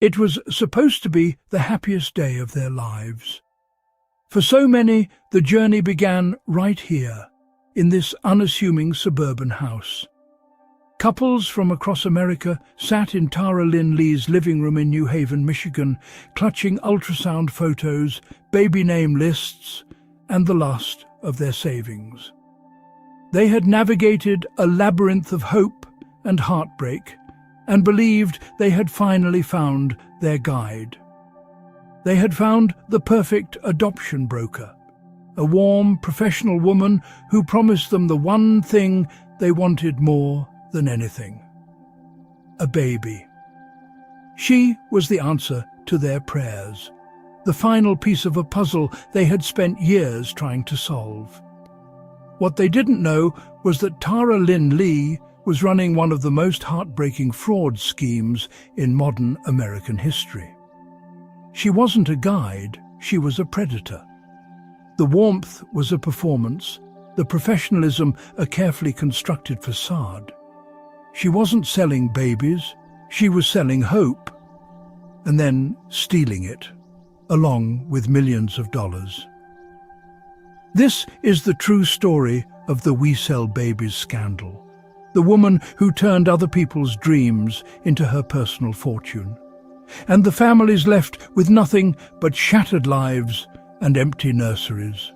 It was supposed to be the happiest day of their lives. For so many, the journey began right here, in this unassuming suburban house. Couples from across America sat in Tara Lynn Lee's living room in New Haven, Michigan, clutching ultrasound photos, baby name lists, and the last of their savings. They had navigated a labyrinth of hope and heartbreak, and believed they had finally found their guide. They had found the perfect adoption broker, a warm, professional woman who promised them the one thing they wanted more than anything: a baby. She was the answer to their prayers, the final piece of a puzzle they had spent years trying to solve. What they didn't know was that Tara Lynn Lee was running one of the most heartbreaking fraud schemes in modern American history. She wasn't a guide, she was a predator. The warmth was a performance, the professionalism a carefully constructed facade. She wasn't selling babies, she was selling hope, and then stealing it, along with millions of dollars. This is the true story of the We Sell Babies scandal, the woman who turned other people's dreams into her personal fortune, and the families left with nothing but shattered lives and empty nurseries.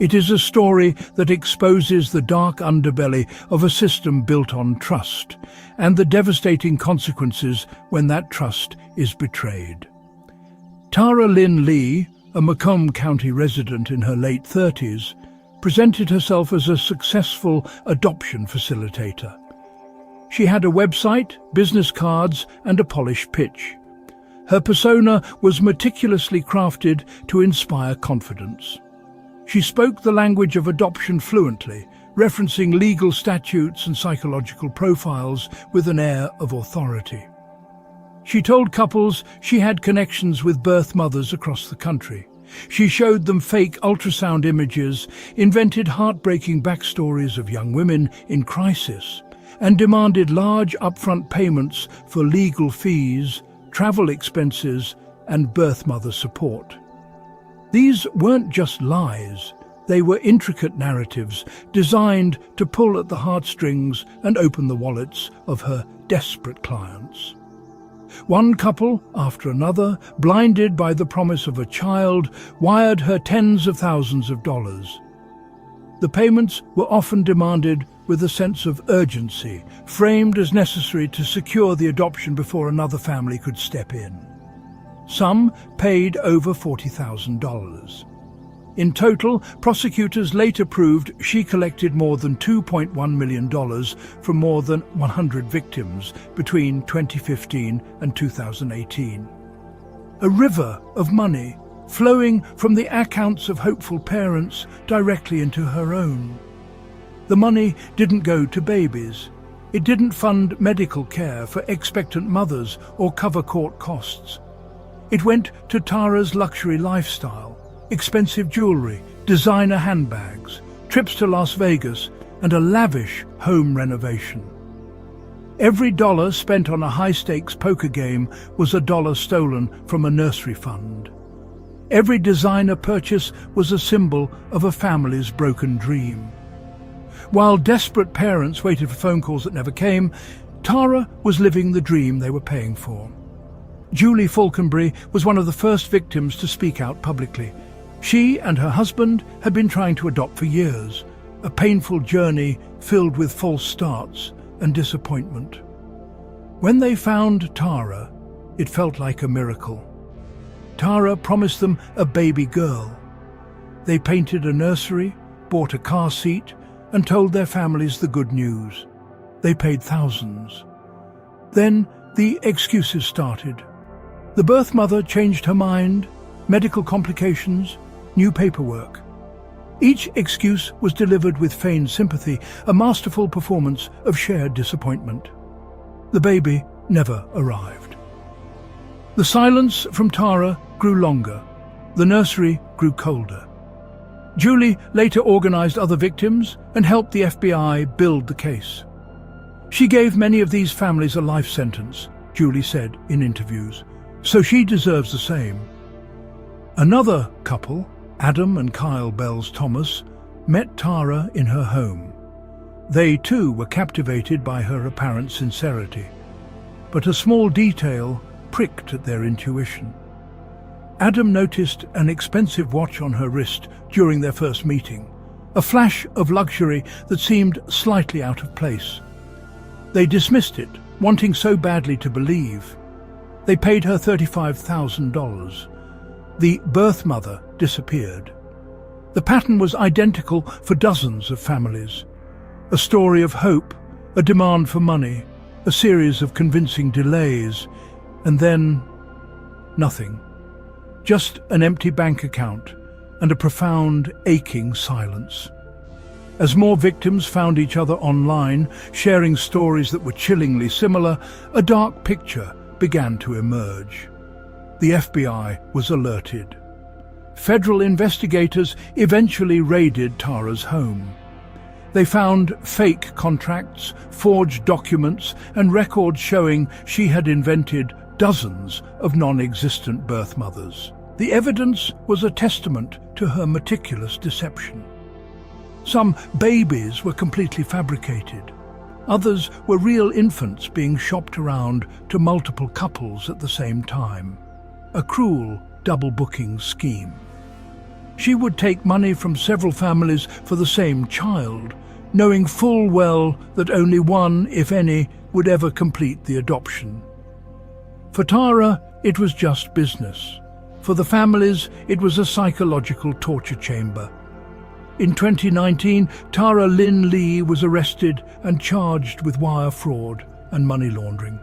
It is a story that exposes the dark underbelly of a system built on trust and the devastating consequences when that trust is betrayed. Tara Lynn Lee, a Macomb County resident in her late 30s, presented herself as a successful adoption facilitator. She had a website, business cards, and a polished pitch. Her persona was meticulously crafted to inspire confidence. She spoke the language of adoption fluently, referencing legal statutes and psychological profiles with an air of authority. She told couples she had connections with birth mothers across the country. She showed them fake ultrasound images, invented heartbreaking backstories of young women in crisis, and demanded large upfront payments for legal fees, travel expenses, and birth mother support. These weren't just lies, they were intricate narratives designed to pull at the heartstrings and open the wallets of her desperate clients. One couple, after another, blinded by the promise of a child, wired her tens of thousands of dollars. The payments were often demanded with a sense of urgency, framed as necessary to secure the adoption before another family could step in. Some paid over $40,000. In total, prosecutors later proved she collected more than $2.1 million from more than 100 victims between 2015 and 2018. A river of money flowing from the accounts of hopeful parents directly into her own. The money didn't go to babies. It didn't fund medical care for expectant mothers or cover court costs. It went to Tara's luxury lifestyle, expensive jewelry, designer handbags, trips to Las Vegas, and a lavish home renovation. Every dollar spent on a high-stakes poker game was a dollar stolen from a nursery fund. Every designer purchase was a symbol of a family's broken dream. While desperate parents waited for phone calls that never came, Tara was living the dream they were paying for. Julie Falconbury was one of the first victims to speak out publicly. She and her husband had been trying to adopt for years, a painful journey filled with false starts and disappointment. When they found Tara, it felt like a miracle. Tara promised them a baby girl. They painted a nursery, bought a car seat, and told their families the good news. They paid thousands. Then the excuses started. The birth mother changed her mind, medical complications, new paperwork. Each excuse was delivered with feigned sympathy, a masterful performance of shared disappointment. The baby never arrived. The silence from Tara grew longer. The nursery grew colder. Julie later organized other victims and helped the FBI build the case. She gave many of these families a life sentence, Julie said in interviews, so she deserves the same. Another couple, Adam and Kyle Bells Thomas, met Tara in her home. They too were captivated by her apparent sincerity, but a small detail pricked at their intuition. Adam noticed an expensive watch on her wrist during their first meeting, a flash of luxury that seemed slightly out of place. They dismissed it, wanting so badly to believe. They paid her $35,000. The birth mother disappeared. The pattern was identical for dozens of families. A story of hope, a demand for money, a series of convincing delays, and then nothing. Just an empty bank account and a profound, aching silence. As more victims found each other online, sharing stories that were chillingly similar, a dark picture began to emerge. The FBI was alerted. Federal investigators eventually raided Tara's home. They found fake contracts, forged documents, and records showing she had invented dozens of non-existent birth mothers. The evidence was a testament to her meticulous deception. Some babies were completely fabricated. Others were real infants being shopped around to multiple couples at the same time. A cruel double-booking scheme. She would take money from several families for the same child, knowing full well that only one, if any, would ever complete the adoption. For Tara, it was just business. For the families, it was a psychological torture chamber. In 2019, Tara Lynn Lee was arrested and charged with wire fraud and money laundering.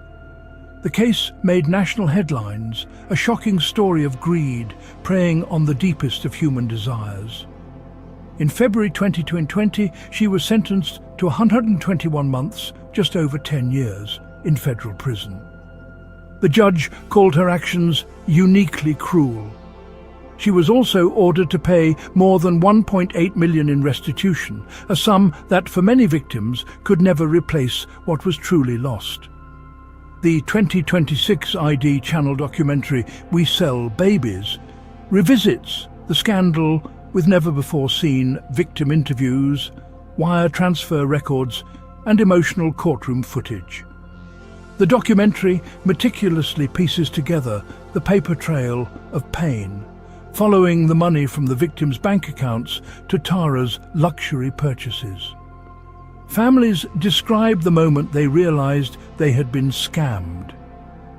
The case made national headlines, a shocking story of greed preying on the deepest of human desires. In February 2020, she was sentenced to 121 months, just over 10 years, in federal prison. The judge called her actions uniquely cruel. She was also ordered to pay more than $1.8 million in restitution, a sum that for many victims could never replace what was truly lost. The 2026 ID Channel documentary We Sell Babies revisits the scandal with never-before-seen victim interviews, wire transfer records, and emotional courtroom footage. The documentary meticulously pieces together the paper trail of pain, following the money from the victims' bank accounts to Tara's luxury purchases. Families described the moment they realized they had been scammed.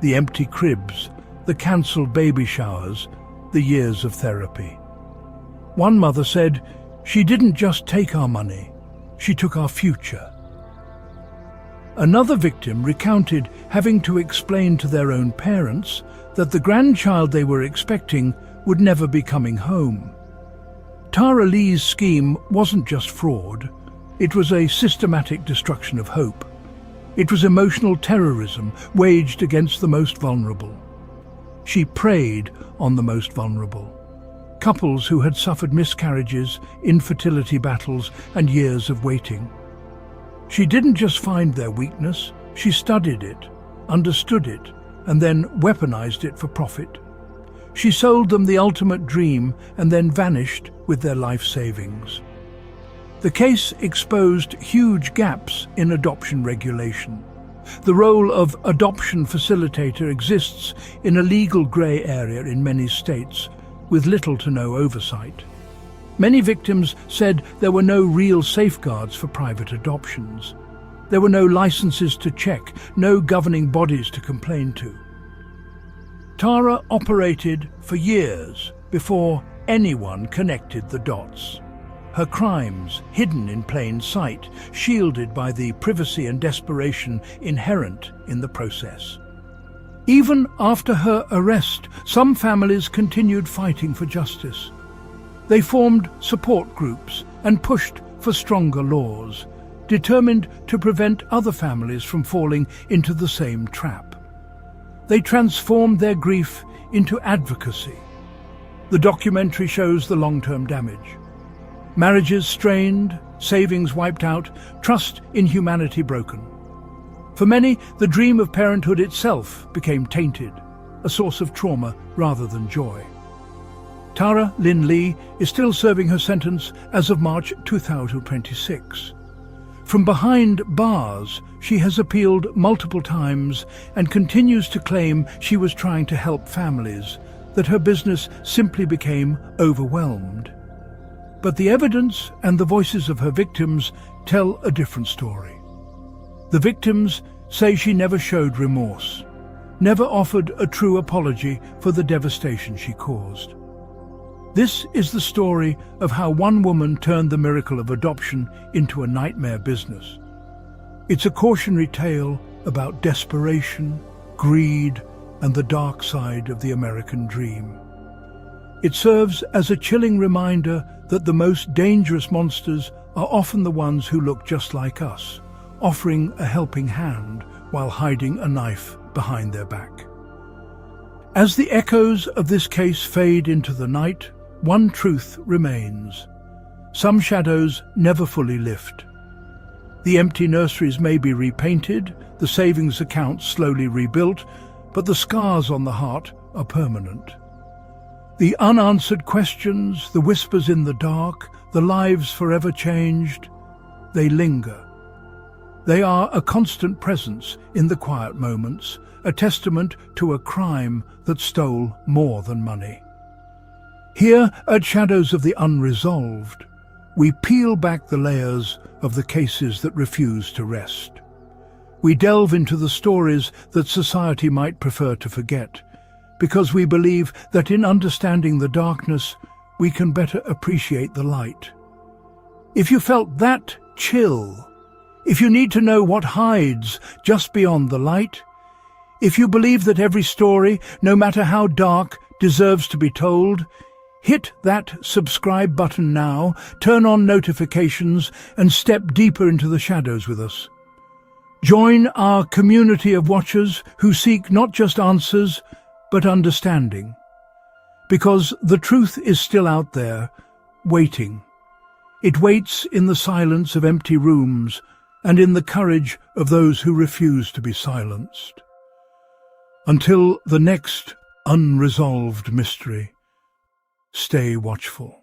The empty cribs, the cancelled baby showers, the years of therapy. One mother said, "She didn't just take our money, she took our future." Another victim recounted having to explain to their own parents that the grandchild they were expecting would never be coming home. Tara Lee's scheme wasn't just fraud, it was a systematic destruction of hope. It was emotional terrorism waged against the most vulnerable. She preyed on the most vulnerable. Couples who had suffered miscarriages, infertility battles, and years of waiting. She didn't just find their weakness, she studied it, understood it, and then weaponized it for profit. She sold them the ultimate dream and then vanished with their life savings. The case exposed huge gaps in adoption regulation. The role of adoption facilitator exists in a legal grey area in many states, with little to no oversight. Many victims said there were no real safeguards for private adoptions. There were no licenses to check, no governing bodies to complain to. Tara operated for years before anyone connected the dots. Her crimes hidden in plain sight, shielded by the privacy and desperation inherent in the process. Even after her arrest, some families continued fighting for justice. They formed support groups and pushed for stronger laws, determined to prevent other families from falling into the same trap. They transformed their grief into advocacy. The documentary shows the long-term damage. Marriages strained, savings wiped out, trust in humanity broken. For many, the dream of parenthood itself became tainted, a source of trauma rather than joy. Tara Lynn Lee is still serving her sentence as of March 2026. From behind bars, she has appealed multiple times and continues to claim she was trying to help families, that her business simply became overwhelmed. But the evidence and the voices of her victims tell a different story. The victims say she never showed remorse, never offered a true apology for the devastation she caused. This is the story of how one woman turned the miracle of adoption into a nightmare business. It's a cautionary tale about desperation, greed, and the dark side of the American dream. It serves as a chilling reminder that the most dangerous monsters are often the ones who look just like us, offering a helping hand while hiding a knife behind their back. As the echoes of this case fade into the night, one truth remains. Some shadows never fully lift. The empty nurseries may be repainted, the savings accounts slowly rebuilt, but the scars on the heart are permanent. The unanswered questions, the whispers in the dark, the lives forever changed, they linger. They are a constant presence in the quiet moments, a testament to a crime that stole more than money. Here, at Shadows of the Unresolved, we peel back the layers of the cases that refuse to rest. We delve into the stories that society might prefer to forget, because we believe that in understanding the darkness, we can better appreciate the light. If you felt that chill, if you need to know what hides just beyond the light, if you believe that every story, no matter how dark, deserves to be told, hit that subscribe button now, turn on notifications, and step deeper into the shadows with us. Join our community of watchers who seek not just answers, but understanding. Because the truth is still out there, waiting. It waits in the silence of empty rooms and in the courage of those who refuse to be silenced. Until the next unresolved mystery, stay watchful.